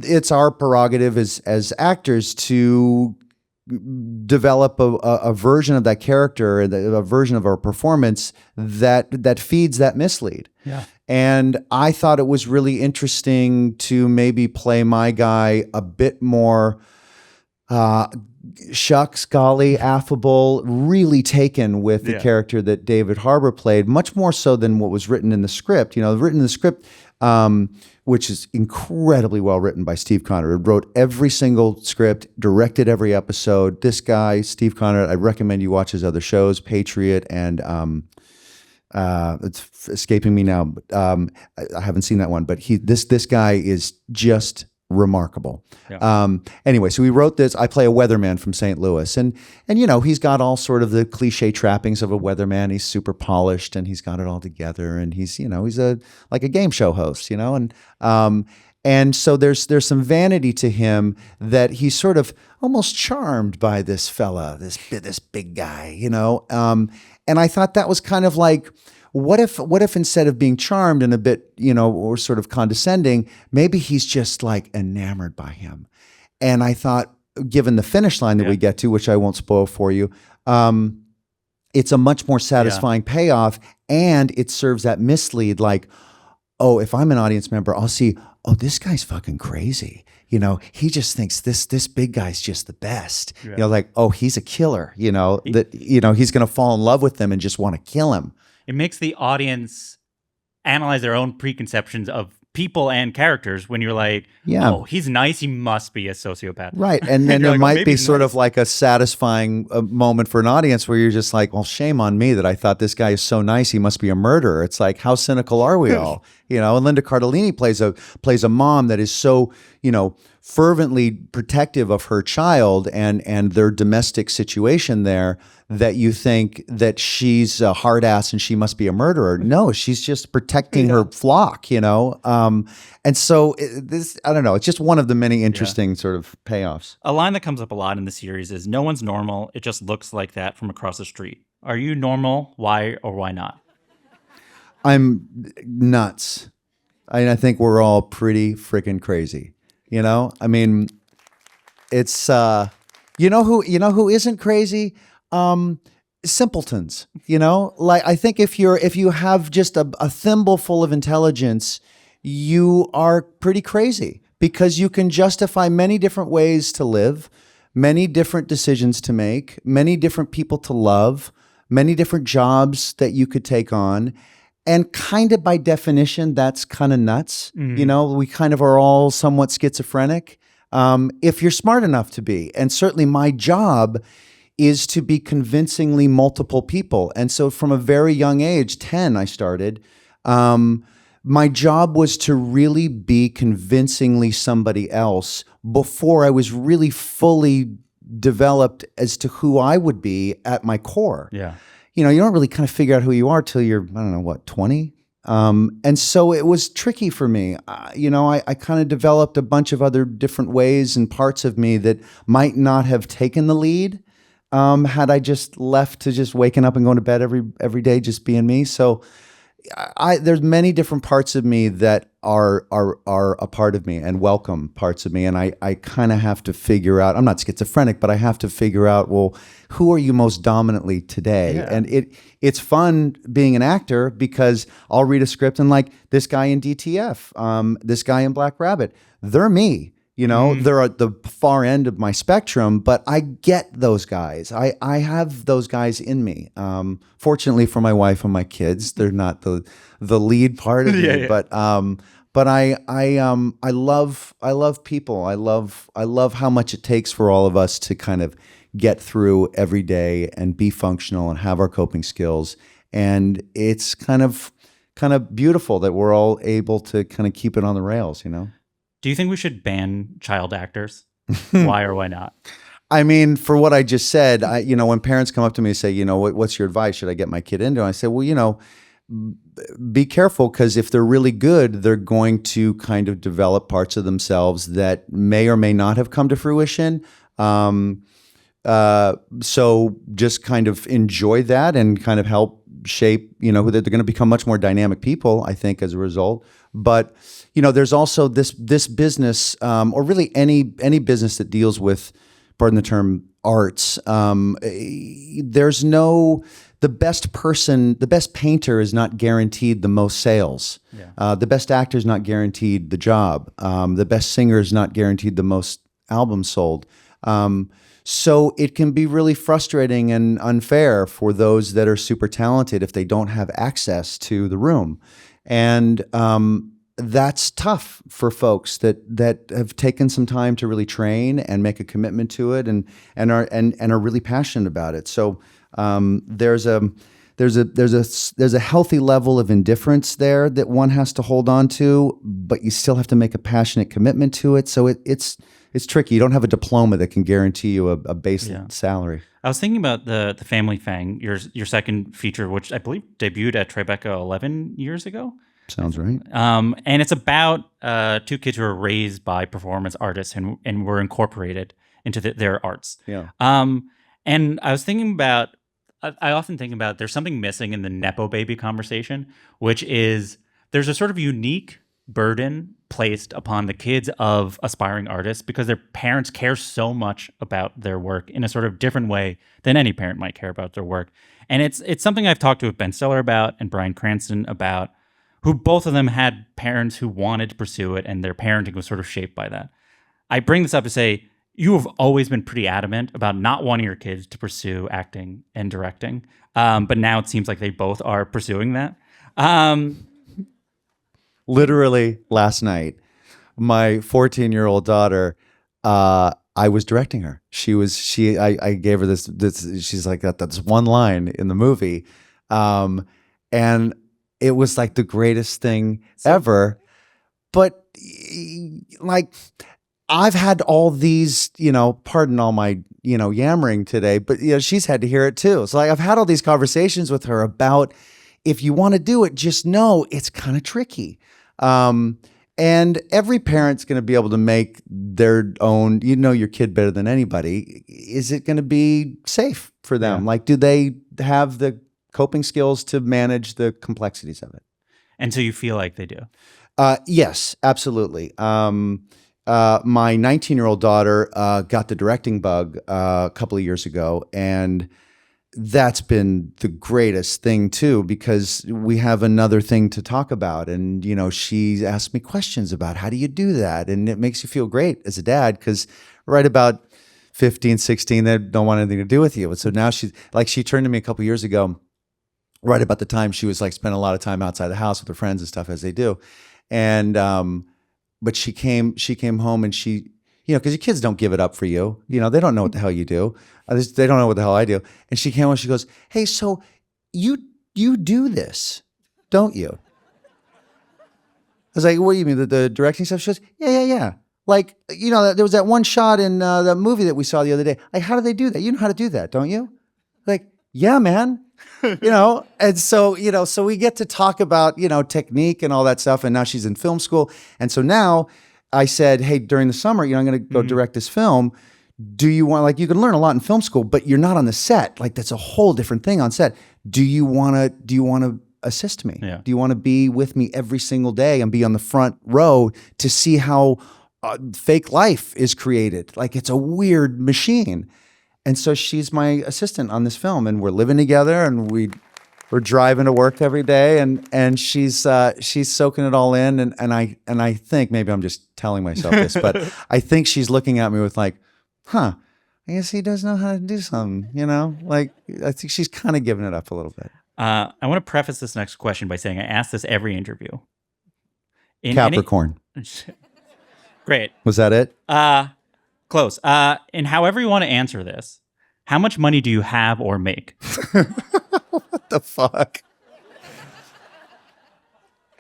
it's our prerogative as actors to develop a version of that character, a version of our performance that feeds that mislead. Yeah. And I thought it was really interesting to maybe play my guy a bit more shucks, golly, affable, really taken with the character that David Harbour played, much more so than what was written in the script. Written in the script, which is incredibly well written by Steve Conrad. Wrote every single script, directed every episode. This guy, Steve Conrad, I recommend you watch his other shows, Patriot and it's escaping me now, but I haven't seen that one. But this guy is just remarkable. Yeah. Anyway, so we wrote this. I play a weatherman from St. Louis, and he's got all sort of the cliche trappings of a weatherman. He's super polished, and he's got it all together, and he's like a game show host, and so there's some vanity to him that he's sort of almost charmed by this fella, this big guy, and I thought that was kind of like, what if instead of being charmed and a bit, or sort of condescending, maybe he's just like enamored by him. And I thought, given the finish line that we get to, which I won't spoil for you, it's a much more satisfying payoff, and it serves that mislead, like, oh, if I'm an audience member, I'll see, oh, this guy's fucking crazy. He just thinks this big guy's just the best. Yeah. Like, oh, he's a killer, he's going to fall in love with them and just want to kill him. It makes the audience analyze their own preconceptions of people and characters when you're like, oh, he's nice, he must be a sociopath. Right. And then there might be sort of like a satisfying moment for an audience where you're just like, well, shame on me that I thought this guy is so nice, he must be a murderer. It's like, how cynical are we all? And Linda Cardellini plays a mom that is so, fervently protective of her child and their domestic situation there, that you think that she's a hard ass and she must be a murderer. No, she's just protecting her flock, and so this, I don't know, it's just one of the many interesting sort of payoffs. A line that comes up a lot in the series is, no one's normal, it just looks like that from across the street. Are you normal? Why or why not? I'm nuts. I think we're all pretty freaking crazy. I mean, it's who isn't crazy? Simpletons. Like, I think if you have just a thimble full of intelligence, you are pretty crazy, because you can justify many different ways to live, many different decisions to make, many different people to love, many different jobs that you could take on. And kind of by definition, that's kind of nuts. Mm-hmm. We kind of are all somewhat schizophrenic, if you're smart enough to be. And certainly my job is to be convincingly multiple people. And so from a very young age, 10, I started, my job was to really be convincingly somebody else before I was really fully developed as to who I would be at my core. Yeah. You don't really kind of figure out who you are till you're, I don't know, what, 20? And so it was tricky for me. I kind of developed a bunch of other different ways and parts of me that might not have taken the lead had I just left to just waking up and going to bed every day, just being me. So there's many different parts of me that are a part of me and welcome parts of me. And I kind of have to figure out, I'm not schizophrenic, but I have to figure out, well, who are you most dominantly today? Yeah. And it's fun being an actor because I'll read a script and like this guy in DTF, this guy in Black Rabbit, they're me. They're at the far end of my spectrum, but I get those guys. I have those guys in me. Fortunately for my wife and my kids, they're not the lead part of me. But I love people. I love how much it takes for all of us to kind of get through every day and be functional and have our coping skills. And it's kind of beautiful that we're all able to kind of keep it on the rails, Do you think we should ban child actors? Why or why not? I mean, for what I just said, when parents come up to me and say, what's your advice? Should I get my kid into it? I say, well, be careful, because if they're really good, they're going to kind of develop parts of themselves that may or may not have come to fruition. So just kind of enjoy that and kind of help shape, they're going to become much more dynamic people, I think, as a result. But, there's also this business, or really any business that deals with, pardon the term, arts. There's the best painter is not guaranteed the most sales. Yeah. The best actor is not guaranteed the job. The best singer is not guaranteed the most albums sold. So it can be really frustrating and unfair for those that are super talented if they don't have access to the room. And that's tough for folks that have taken some time to really train and make a commitment to it and are really passionate about it. So there's a healthy level of indifference there that one has to hold on to, but you still have to make a passionate commitment to it. So it's tricky. You don't have a diploma that can guarantee you a base salary. I was thinking about the Family Fang, your second feature, which I believe debuted at Tribeca 11 years ago. Sounds right. And it's about two kids who are raised by performance artists and were incorporated into their arts. Yeah. And I was thinking about, I often think about, there's something missing in the Nepo baby conversation, which is there's a sort of unique burden placed upon the kids of aspiring artists because their parents care so much about their work in a sort of different way than any parent might care about their work. And it's something I've talked to Ben Stiller about and Bryan Cranston about, who both of them had parents who wanted to pursue it, and their parenting was sort of shaped by that. I bring this up to say, you have always been pretty adamant about not wanting your kids to pursue acting and directing, but now it seems like they both are pursuing that. Literally last night, my 14-year-old daughter, I was directing her. I gave her this, she's like, that's one line in the movie. And it was like the greatest thing ever. But like, I've had all these, pardon all my, yammering today, but she's had to hear it too. So like, I've had all these conversations with her about, if you want to do it, just know it's kind of tricky. And every parent's going to be able to make their own, your kid better than anybody. Is it going to be safe for them? Yeah. Like, do they have the coping skills to manage the complexities of it? And so you feel like they do? Yes, absolutely. My 19-year-old daughter got the directing bug a couple of years ago, and that's been the greatest thing too, because we have another thing to talk about. And, she asked me questions about how do you do that? And it makes you feel great as a dad, because right about 15, 16, they don't want anything to do with you. But so now she turned to me a couple of years ago, right about the time she was like spending a lot of time outside the house with her friends and stuff, as they do. And, but she came home and she because your kids don't give it up for you. They don't know what the hell you do. They don't know what the hell I do. And she came on, she goes, hey, so you do this, don't you? I was like, what do you mean, the directing stuff? She goes, yeah. Like, there was that one shot in that movie that we saw the other day. Like, how do they do that? You know how to do that, don't you? Like, yeah, man. And so, so we get to talk about, technique and all that stuff. And now she's in film school. And so now I said, hey, during the summer, I'm going to go direct this film. Do you want, like, you can learn a lot in film school, but you're not on the set. Like, that's a whole different thing on set. Do you want to assist me? Yeah. Do you want to be with me every single day and be on the front row to see how fake life is created? Like, it's a weird machine. And so she's my assistant on this film, and we're living together, and we're driving to work every day, and she's soaking it all in, and I think, maybe I'm just telling myself this, but I think she's looking at me with like, I guess he does know how to do something, Like, I think she's kind of giving it up a little bit. I want to preface this next question by saying I ask this every interview. Capricorn. Great. Was that it? Close. And however you want to answer this, how much money do you have or make? What the fuck?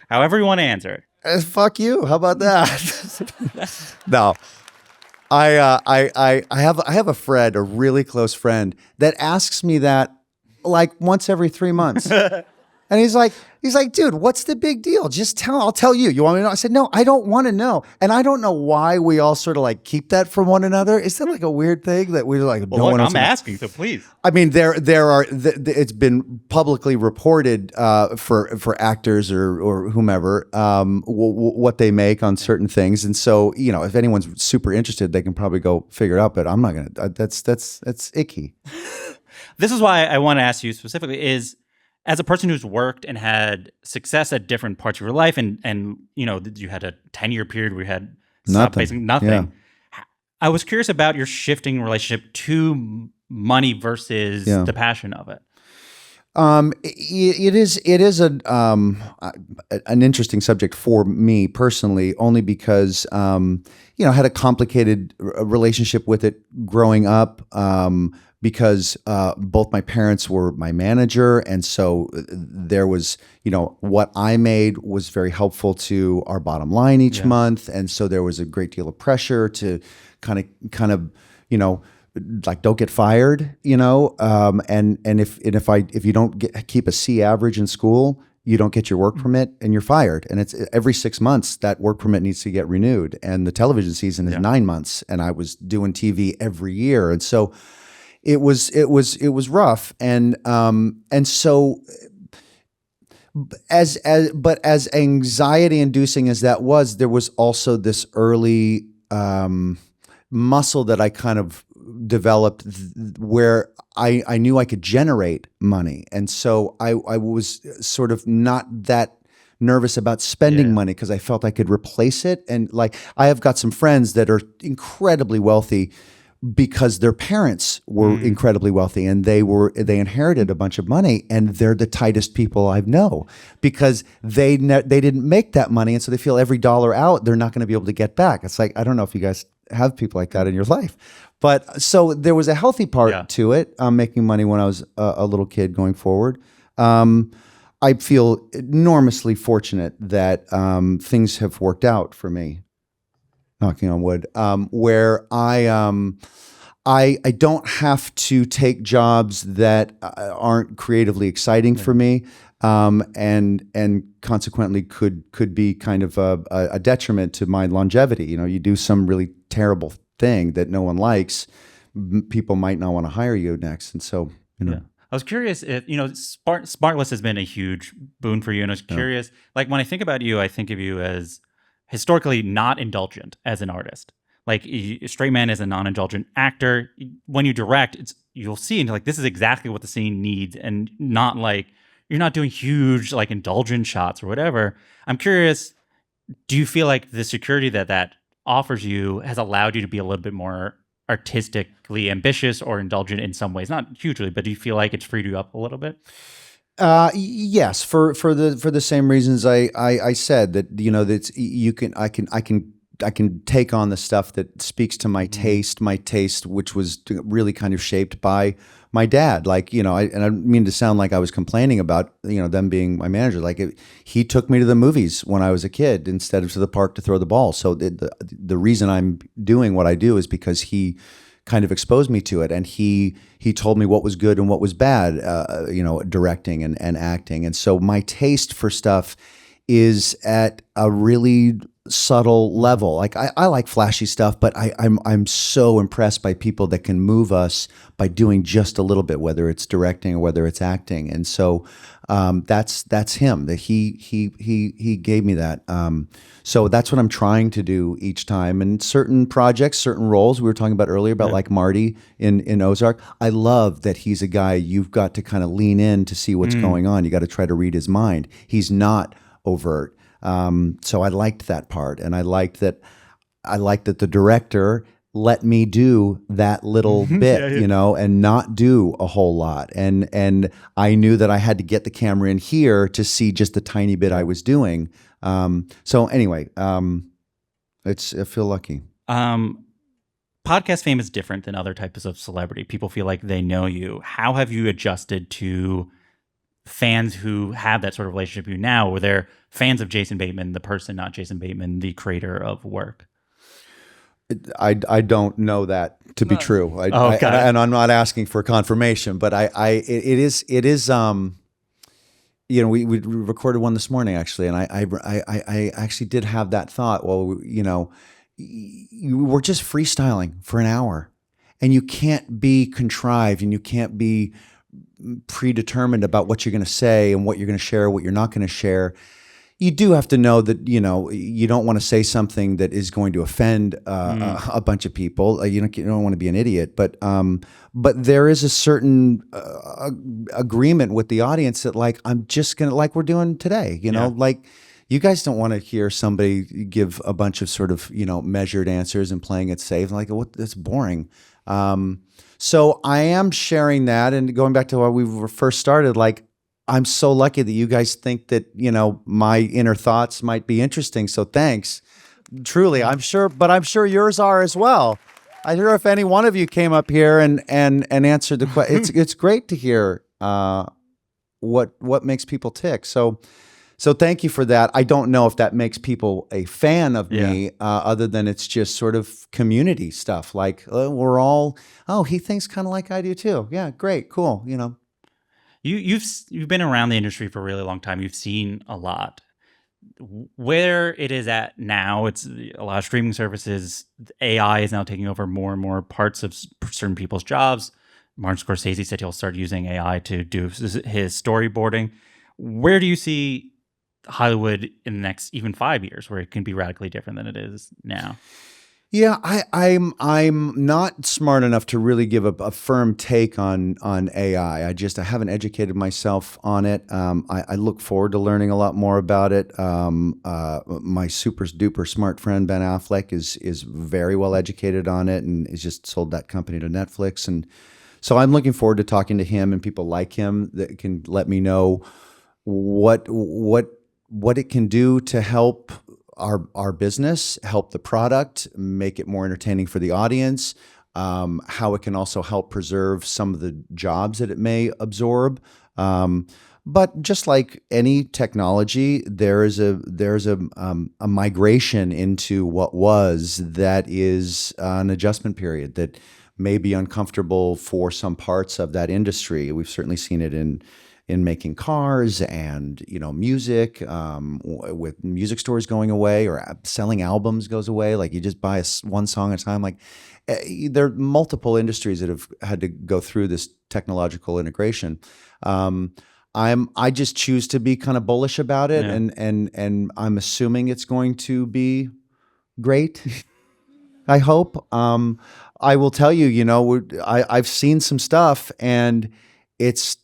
However you want to answer it. Fuck you. How about that? No. I have a friend, a really close friend, that asks me that like once every 3 months. And he's like, dude, what's the big deal? Just I'll tell you. You want me to know? I said, no, I don't want to know. And I don't know why we all sort of like keep that from one another. Is that like a weird thing that we're like, well, look, I'm asking, so please. I mean, there are, it's been publicly reported for actors or whomever, what they make on certain things. And so, if anyone's super interested, they can probably go figure it out, but I'm not going to, that's icky. This is why I want to ask you specifically is, as a person who's worked and had success at different parts of your life, and you had a 10-year period where you had basically nothing. Yeah. I was curious about your shifting relationship to money versus the passion of it. It is an interesting subject for me personally, only because I had a complicated relationship with it growing up. Because both my parents were my manager, and so there was, what I made was very helpful to our bottom line each month, and so there was a great deal of pressure to kind of, like, don't get fired, and if you don't keep a C average in school, you don't get your work permit and you're fired. And it's every 6 months that work permit needs to get renewed, and the television season is 9 months, and I was doing TV every year, and so. It was rough, and so as anxiety inducing as that was, there was also this early muscle that I kind of developed where I knew I could generate money, and so I was sort of not that nervous about spending money because I felt I could replace it. And like, I have got some friends that are incredibly wealthy because their parents were incredibly wealthy, and they inherited a bunch of money, and they're the tightest people I know because they didn't make that money, and so they feel every dollar out they're not going to be able to get back. It's like, I don't know if you guys have people like that in your life, but so there was a healthy part to it, making money when I was a little kid going forward. I feel enormously fortunate that things have worked out for me. Knocking on wood, where I don't have to take jobs that aren't creatively exciting for me, and consequently could be kind of a detriment to my longevity. You do some really terrible thing that no one likes, people might not want to hire you next, and so I was curious if Smartless has been a huge boon for you, and I was curious, like, when I think about you, I think of you as historically not indulgent as an artist. Like, a straight man is a non-indulgent actor. When you direct, you'll see, and like, this is exactly what the scene needs, and not like, you're not doing huge like indulgent shots or whatever. I'm curious, do you feel like the security that offers you has allowed you to be a little bit more artistically ambitious or indulgent in some ways? Not hugely, but do you feel like it's freed you up a little bit? Yes, for the same reasons I said that, that I can can take on the stuff that speaks to my taste, which was really kind of shaped by my dad. Like, and I don't mean to sound like I was complaining about, them being my manager. Like he took me to the movies when I was a kid instead of to the park to throw the ball. So the reason I'm doing what I do is because he kind of exposed me to it, and he told me what was good and what was bad, directing and acting. And so my taste for stuff is at a really subtle level. Like I like flashy stuff, but I'm so impressed by people that can move us by doing just a little bit, whether it's directing or whether it's acting. And so that's him. That he gave me that. So that's what I'm trying to do each time. And certain projects, certain roles we were talking about earlier about like Marty in Ozark. I love that he's a guy you've got to kind of lean in to see what's going on. You got to try to read his mind. He's not overt. So I liked that part, and I liked that the director let me do that little bit, and not do a whole lot. And I knew that I had to get the camera in here to see just the tiny bit I was doing. So anyway, I feel lucky. Podcast fame is different than other types of celebrity. People feel like they know you. How have you adjusted to fans who have that sort of relationship with you now, where they're fans of Jason Bateman, the person, not Jason Bateman, the creator of work? I don't know that to be true. And I'm not asking for confirmation, but it is. We recorded one this morning actually, and I actually did have that thought. Well, we're just freestyling for an hour, and you can't be contrived, and you can't be predetermined about what you're going to say and what you're going to share, what you're not going to share. You do have to know that, you don't want to say something that is going to offend a bunch of people. You don't want to be an idiot, but there is a certain agreement with the audience that, like, I'm just going to, like we're doing today, like you guys don't want to hear somebody give a bunch of sort of, measured answers and playing it safe. Like, that's boring. So I am sharing that, and going back to why we were first started, like, I'm so lucky that you guys think that, my inner thoughts might be interesting. So thanks. Truly, I'm sure yours are as well. I hear if any one of you came up here and answered the question. It's great to hear what makes people tick. So thank you for that. I don't know if that makes people a fan of me, other than it's just sort of community stuff. Like, we're all, he thinks kind of like I do too. Yeah, great, cool. You've been around the industry for a really long time. You've seen a lot. Where it is at now, it's a lot of streaming services. AI is now taking over more and more parts of certain people's jobs. Martin Scorsese said he'll start using AI to do his storyboarding. Where do you see Hollywood in the next even 5 years, where it can be radically different than it is now? Yeah, I'm not smart enough to really give a firm take on AI. I haven't educated myself on it. I look forward to learning a lot more about it. My super duper smart friend Ben Affleck is very well educated on it, and has just sold that company to Netflix. And so I'm looking forward to talking to him and people like him that can let me know what it can do to help our business, help the product, make it more entertaining for the audience, how it can also help preserve some of the jobs that it may absorb. But just like any technology, there's a migration into what was that is an adjustment period that may be uncomfortable for some parts of that industry. We've certainly seen it in making cars and music, with music stores going away or selling albums goes away. Like, you just buy one song at a time. Like, there are multiple industries that have had to go through this technological integration. I just choose to be kind of bullish about it, and I'm assuming it's going to be great. I hope. I will tell you, I've seen some stuff, and it's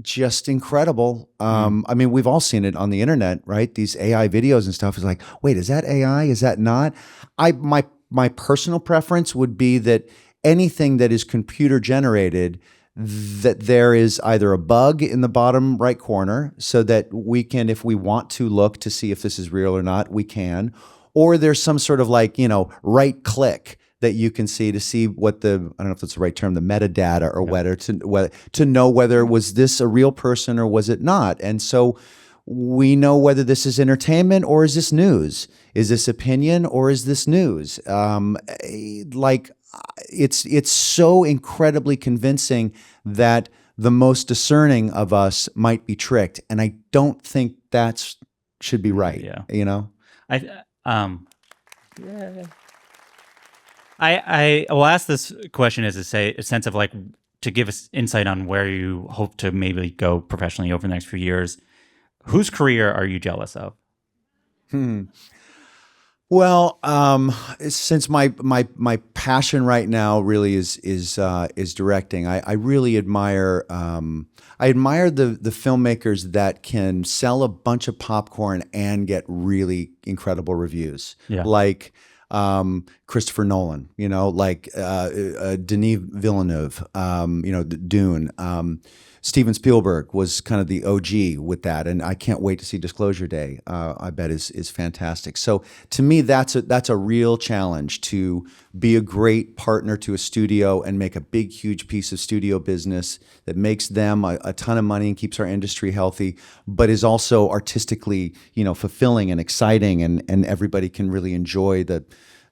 just incredible. I mean, we've all seen it on the internet, right? These AI videos and stuff is like, wait, is that AI? Is that not? My personal preference would be that anything that is computer generated, that there is either a bug in the bottom right corner so that we can, if we want to look to see if this is real or not, we can, or there's some sort of like, right click that you can see to see what I don't know if that's the right term, the metadata or whether to know whether was this a real person or was it not. And so we know whether this is entertainment or is this news? Is this opinion or is this news? It's so incredibly convincing that the most discerning of us might be tricked, and I don't think that should be right. Yeah. I will ask this question as a sense of like to give us insight on where you hope to maybe go professionally over the next few years. Whose career are you jealous of? Well, since my passion right now really is directing, I really admire the filmmakers that can sell a bunch of popcorn and get really incredible reviews. Yeah. Like Christopher Nolan, like Denis Villeneuve, Dune. Steven Spielberg was kind of the OG with that, and I can't wait to see Disclosure Day. I bet is fantastic. So to me, that's a real challenge to be a great partner to a studio and make a big, huge piece of studio business that makes them a ton of money and keeps our industry healthy, but is also artistically, fulfilling and exciting, and everybody can really enjoy the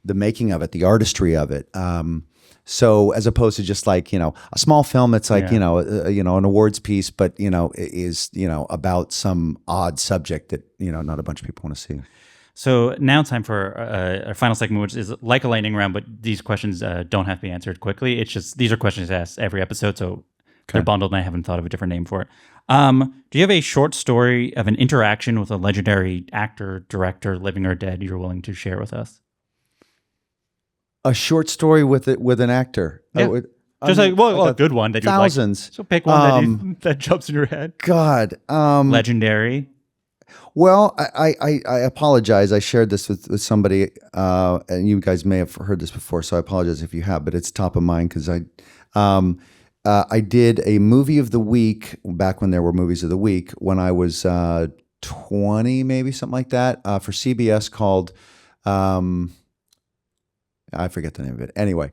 making of it, the artistry of it. So as opposed to just like, a small film that's like, an awards piece, but, is, about some odd subject that, not a bunch of people want to see. So now time for our final segment, which is like a lightning round, but these questions don't have to be answered quickly. It's just, these are questions asked every episode, so they're bundled and I haven't thought of a different name for it. Do you have a short story of an interaction with a legendary actor, director, living or dead, you're willing to share with us? A short story with an actor. Yeah. A good one that you thousands. Like. So pick one that jumps in your head. God. Legendary. Well, I apologize. I shared this with somebody, and you guys may have heard this before, so I apologize if you have, but it's top of mind because I did a movie of the week back when there were movies of the week when I was 20, maybe something like that, for CBS called. I forget the name of it. Anyway,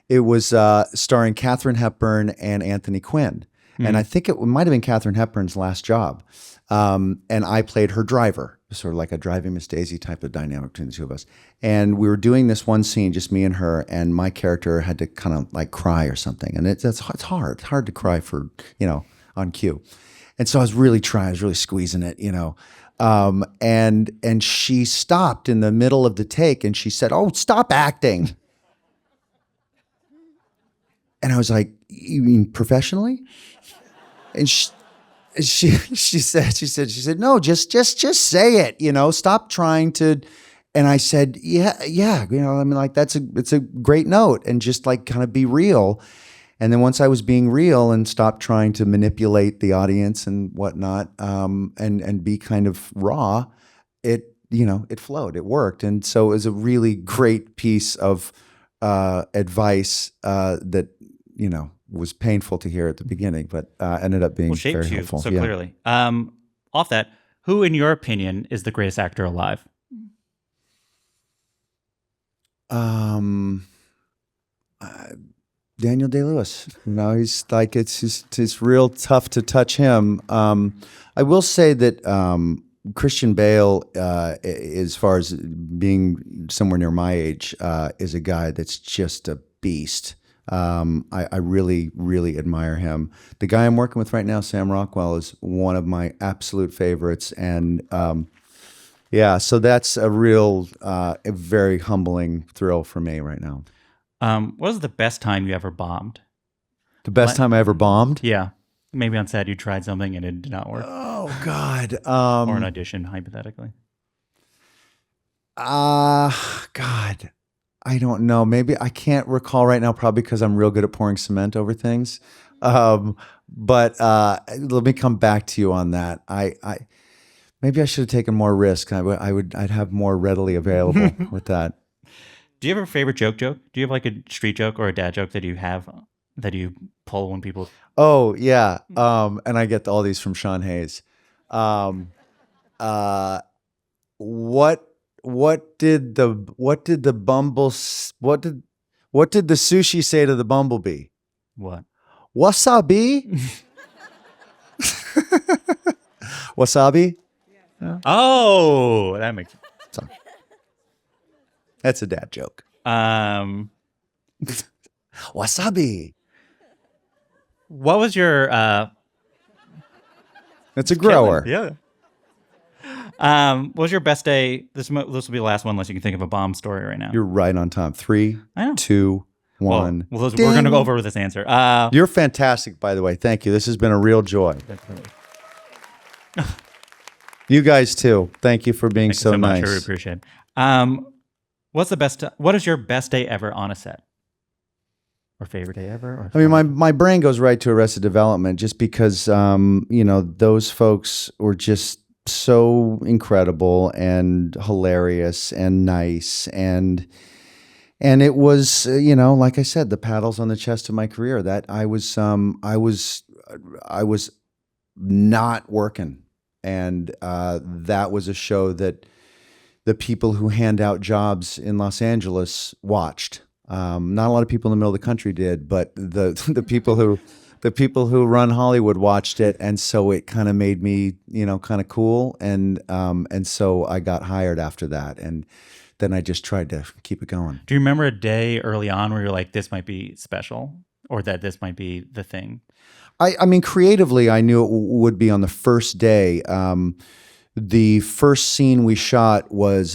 it was starring Katharine Hepburn and Anthony Quinn. Mm. And I think it might have been Katharine Hepburn's last job. And I played her driver, sort of like a driving Miss Daisy type of dynamic between the two of us. And we were doing this one scene, just me and her, and my character had to kind of like cry or something. And it's hard. It's hard to cry for, on cue. And so I was really trying, I was really squeezing it, and she stopped in the middle of the take and she said, "Oh, stop acting." And I was like, "You mean professionally?" And she said, "No, just say it, stop trying to." And I said, yeah, it's a great note, and just like kind of be real. And then once I was being real and stopped trying to manipulate the audience and whatnot, and be kind of raw, it flowed, it worked. And so it was a really great piece of advice that, was painful to hear at the beginning, but ended up being very helpful. So clearly. Off that, who in your opinion is the greatest actor alive? Daniel Day-Lewis. He's like, it's real tough to touch him. I will say that Christian Bale, as far as being somewhere near my age, is a guy that's just a beast. I really, really admire him. The guy I'm working with right now, Sam Rockwell, is one of my absolute favorites. And so that's a real, a very humbling thrill for me right now. What was the best time you ever bombed? The best time I ever bombed? Yeah. Maybe on set you tried something and it did not work. Oh, God. Or an audition, hypothetically. God. I don't know. Maybe I can't recall right now, probably because I'm real good at pouring cement over things. But let me come back to you on that. Maybe I should have taken more risk. I'd have more readily available with that. Do you have a favorite joke? Do you have like a street joke or a dad joke that you have that you pull when people? Oh yeah, and I get all these from Sean Hayes. What what did the sushi say to the bumblebee? What? Wasabi? Wasabi? Oh, that makes sense. That's a dad joke. Wasabi. What was your It's a grower. Yeah. What was your best day? This will be the last one, unless you can think of a bomb story right now. You're right on time. 3, I know. 2, 1. Well, we're going to go over with this answer. You're fantastic, by the way. Thank you. This has been a real joy. You guys too. Thank you for being Thank you so nice. much. I really appreciate it. What is your best day ever on a set? Or favorite day ever? I mean, my brain goes right to Arrested Development just because, those folks were just so incredible and hilarious and nice. And it was, like I said, the paddles on the chest of my career that I was not working. And that was a show that the people who hand out jobs in Los Angeles watched. Not a lot of people in the middle of the country did, but the people who run Hollywood watched it, and so it kind of made me, kind of cool, and so I got hired after that, and then I just tried to keep it going. Do you remember a day early on where you're like, this might be special, or that this might be the thing? I mean, creatively, I knew it would be on the first day. The first scene we shot was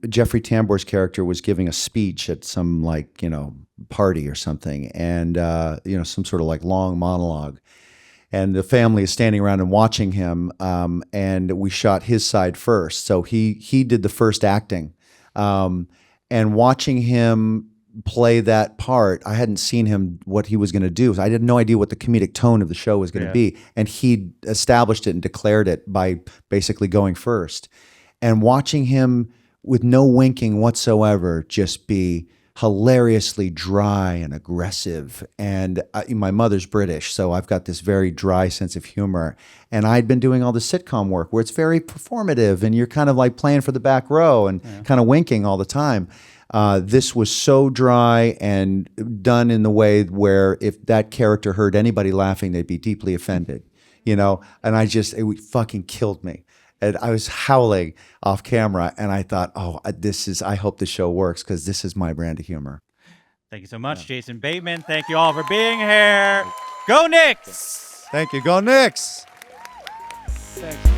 Jeffrey Tambor's character was giving a speech at some party or something, and some sort of long monologue, and the family is standing around and watching him. And we shot his side first, so he did the first acting, and watching him play that part, I hadn't seen him what he was going to do. I had no idea what the comedic tone of the show was going to be, and he established it and declared it by basically going first. And watching him with no winking whatsoever, just be hilariously dry and aggressive. And my mother's British, so I've got this very dry sense of humor. And I'd been doing all the sitcom work where it's very performative, and you're kind of like playing for the back row and kind of winking all the time. This was so dry and done in the way where if that character heard anybody laughing, they'd be deeply offended, and it fucking killed me. And I was howling off camera, and I thought, I hope the show works, because this is my brand of humor. Thank you so much, Jason Bateman. Thank you all for being here. Go Knicks! Thank you. Go Knicks! Thanks.